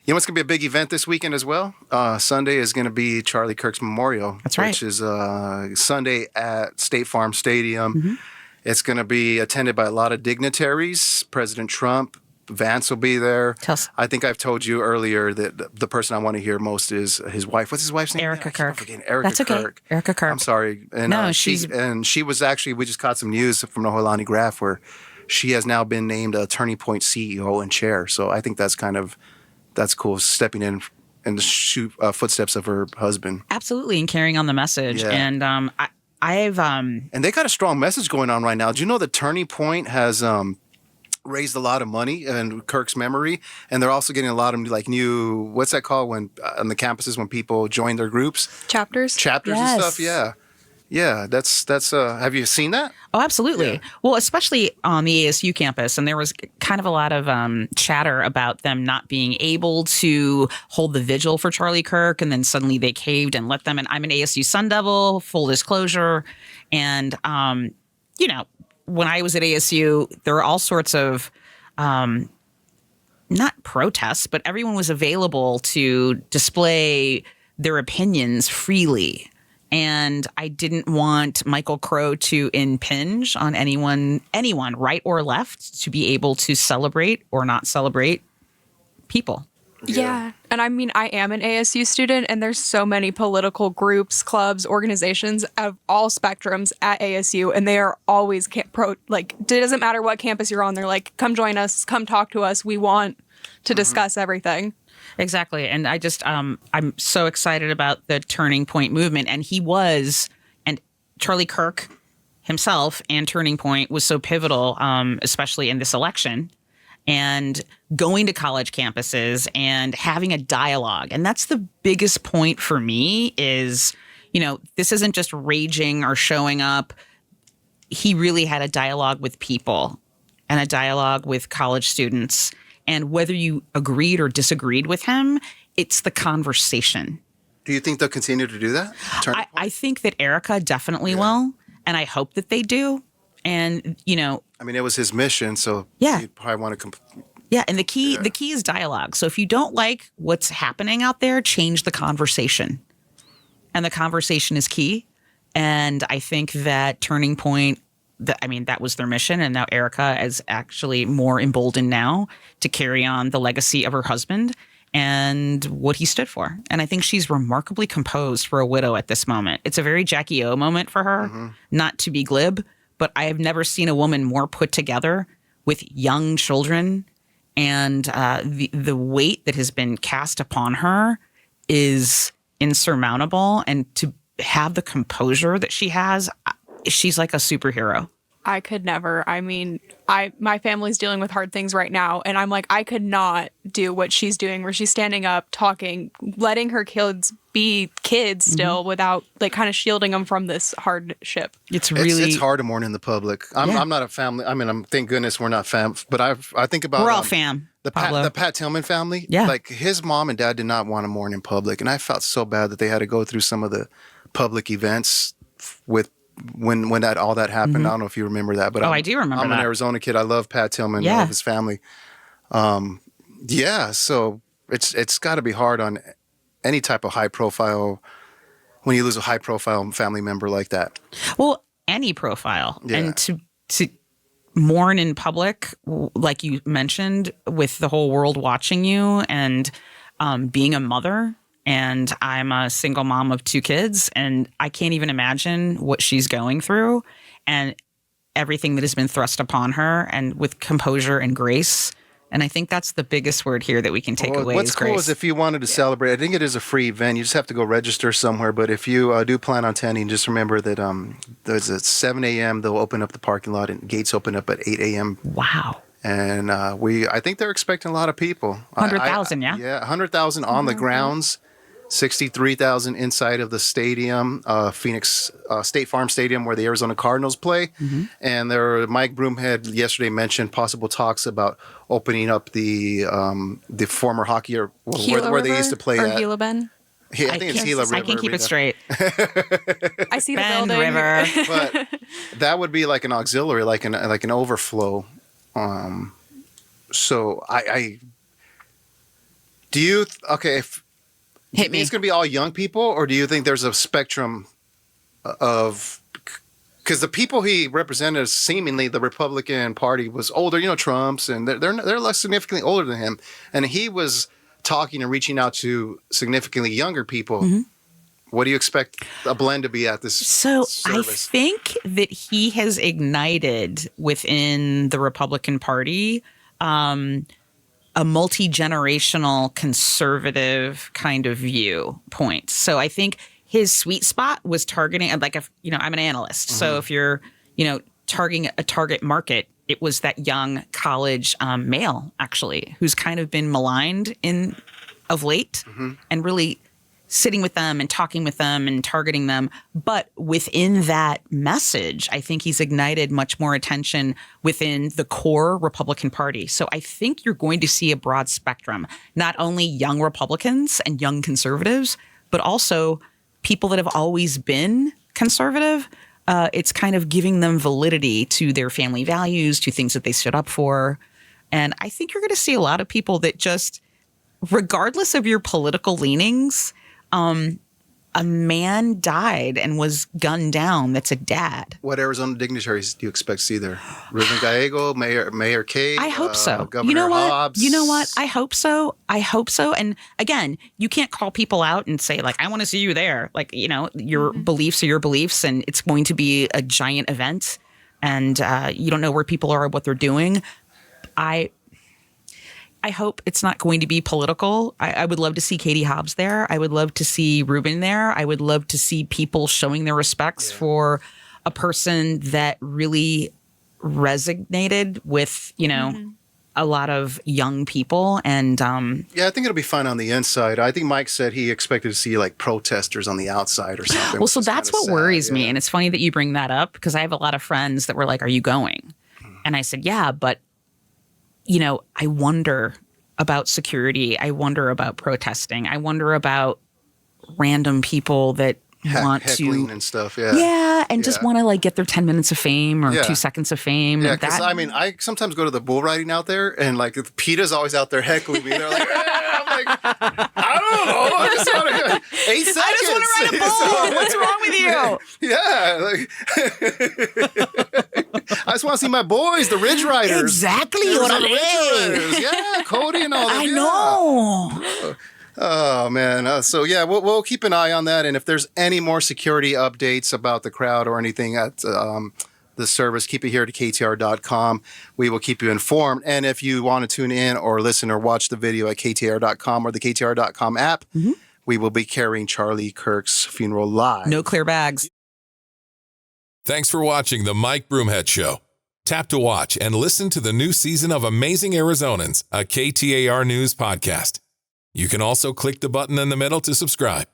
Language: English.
You know what's going to be a big event this weekend as well? Sunday is going to be Charlie Kirk's memorial. That's right. Which is Sunday at State Farm Stadium. Mm-hmm. It's going to be attended by a lot of dignitaries. President Trump, Vance will be there. I think I've told you earlier that the person I want to hear most is his wife. What's his wife's name? Erika Kirk. Erika Kirk. Erika Kirk. I'm sorry. And, no, she was actually, we just caught some news from the Holani Graph where she has now been named a Turning Point CEO and chair. So I think that's cool, stepping in the footsteps of her husband. Absolutely, and carrying on the message. Yeah. And and they got a strong message going on right now. Do you know that Turning Point has raised a lot of money in Kirk's memory, and they're also getting a lot of new, what's that called when on the campuses when people join their groups? Chapters yes. And stuff. Yeah, that's. Have you seen that? Oh, absolutely. Yeah. Well, especially on the ASU campus, and there was kind of a lot of chatter about them not being able to hold the vigil for Charlie Kirk, and then suddenly they caved and let them. And I'm an ASU Sun Devil, full disclosure, and when I was at ASU, there were all sorts of not protests, but everyone was available to display their opinions freely. And I didn't want Michael Crow to impinge on anyone, right or left, to be able to celebrate or not celebrate people. Yeah. And I mean, I am an ASU student, and there's so many political groups, clubs, organizations of all spectrums at ASU, and they are always it doesn't matter what campus you're on. They're like, come join us, come talk to us. We want to discuss everything. Exactly. And I just, I'm so excited about the Turning Point movement. And and Charlie Kirk himself and Turning Point was so pivotal, especially in this election, and going to college campuses and having a dialogue. And that's the biggest point for me is, this isn't just raging or showing up. He really had a dialogue with people and a dialogue with college students. And whether you agreed or disagreed with him, it's the conversation. Do you think they'll continue to do that? I think that Erika definitely will, and I hope that they do. And, I mean, it was his mission, so you'd probably want to... and the key is dialogue. So if you don't like what's happening out there, change the conversation. And the conversation is key. And I think that Turning Point... that was their mission. And now Erika is actually more emboldened now to carry on the legacy of her husband and what he stood for. And I think she's remarkably composed for a widow at this moment. It's a very Jackie O moment for her, not to be glib, but I have never seen a woman more put together with young children. And the weight that has been cast upon her is insurmountable. And to have the composure that she has, she's like a superhero. I could never. I mean, my family's dealing with hard things right now, and I'm like, I could not do what she's doing, where she's standing up, talking, letting her kids be kids still without kind of shielding them from this hardship. It's hard to mourn in the public. I'm not a family. I mean, thank goodness we're not fam. But I think about we're all fam. The Pat Tillman family. Yeah, like his mom and dad did not want to mourn in public, and I felt so bad that they had to go through some of the public events with. When all that happened, I don't know if you remember that, but I do remember that. I'm an Arizona kid. I love Pat Tillman. I love his family. So it's got to be hard on any type of high profile when you lose a high profile family member like that. Well, any profile, and to mourn in public, like you mentioned, with the whole world watching you, and being a mother. And I'm a single mom of 2 kids, and I can't even imagine what she's going through and everything that has been thrust upon her, and with composure and grace. And I think that's the biggest word here that we can take away. What's cool is if you wanted to celebrate, I think it is a free event. You just have to go register somewhere. But if you do plan on attending, just remember that there's at 7 a.m. They'll open up the parking lot, and gates open up at 8 a.m. Wow. And I think they're expecting a lot of people. 100,000, yeah? Yeah, 100,000 on the grounds. 63,000 inside of the stadium, Phoenix State Farm Stadium, where the Arizona Cardinals play. And Mike Broomhead yesterday mentioned possible talks about opening up the former hockey where they used to play at. Gila Bend? I think it's Gila River. I can keep it straight. I see the Bend building. River. But that would be like an auxiliary, like an overflow. So I Do you if Hit me. it's going to be all young people, or do you think there's a spectrum of, because the people he represented, seemingly the Republican Party was older, Trump's, and they're less significantly older than him, and he was talking and reaching out to significantly younger people. Mm-hmm. What do you expect a blend to be at this service? I think that he has ignited within the Republican Party a multi-generational conservative kind of viewpoint. So I think his sweet spot was targeting, I'm an analyst. Mm-hmm. So if you're, targeting a target market, it was that young college male, actually, who's kind of been maligned of late, mm-hmm. and really sitting with them and talking with them and targeting them. But within that message, I think he's ignited much more attention within the core Republican Party. So I think you're going to see a broad spectrum, not only young Republicans and young conservatives, but also people that have always been conservative. It's kind of giving them validity to their family values, to things that they stood up for. And I think you're going to see a lot of people that just, regardless of your political leanings, a man died and was gunned down that's a dad. What Arizona dignitaries do you expect to see there? Ruben Gallego, Mayor Kate? I hope so. Governor Hobbs? You know what? I hope so. And again, you can't call people out and say, I want to see you there. Your mm-hmm. beliefs are your beliefs, and it's going to be a giant event, and you don't know where people are or what they're doing. I hope it's not going to be political. I would love to see Katie Hobbs there. I would love to see Ruben there. I would love to see people showing their respects for a person that really resonated with, mm-hmm. a lot of young people. And I think it'll be fun on the inside. I think Mike said he expected to see protesters on the outside or something. Well, so that's what worries me. And it's funny that you bring that up, because I have a lot of friends that were like, "Are you going?" And I said, "Yeah, but I wonder about security. I wonder about protesting. I wonder about random people that want heckling to and stuff. Just want to get their 10 minutes of fame or 2 seconds of fame. Yeah, because I sometimes go to the bull riding out there, and PETA's always out there heckling me. They're like, I'm like, I don't know. I just want to 8 seconds. I just want to ride a bull. What's wrong with you? I just want to see my boys, the Ridge Riders. Exactly. Yeah, Cody and all that. I know. Oh, man. We'll keep an eye on that. And if there's any more security updates about the crowd or anything at the service, keep it here to KTAR.com. We will keep you informed. And if you want to tune in or listen or watch the video at KTAR.com or the KTAR.com app, mm-hmm. we will be carrying Charlie Kirk's funeral live. No clear bags. Thanks for watching the Mike Broomhead Show. Tap to watch and listen to the new season of Amazing Arizonans, a KTAR News podcast. You can also click the button in the middle to subscribe.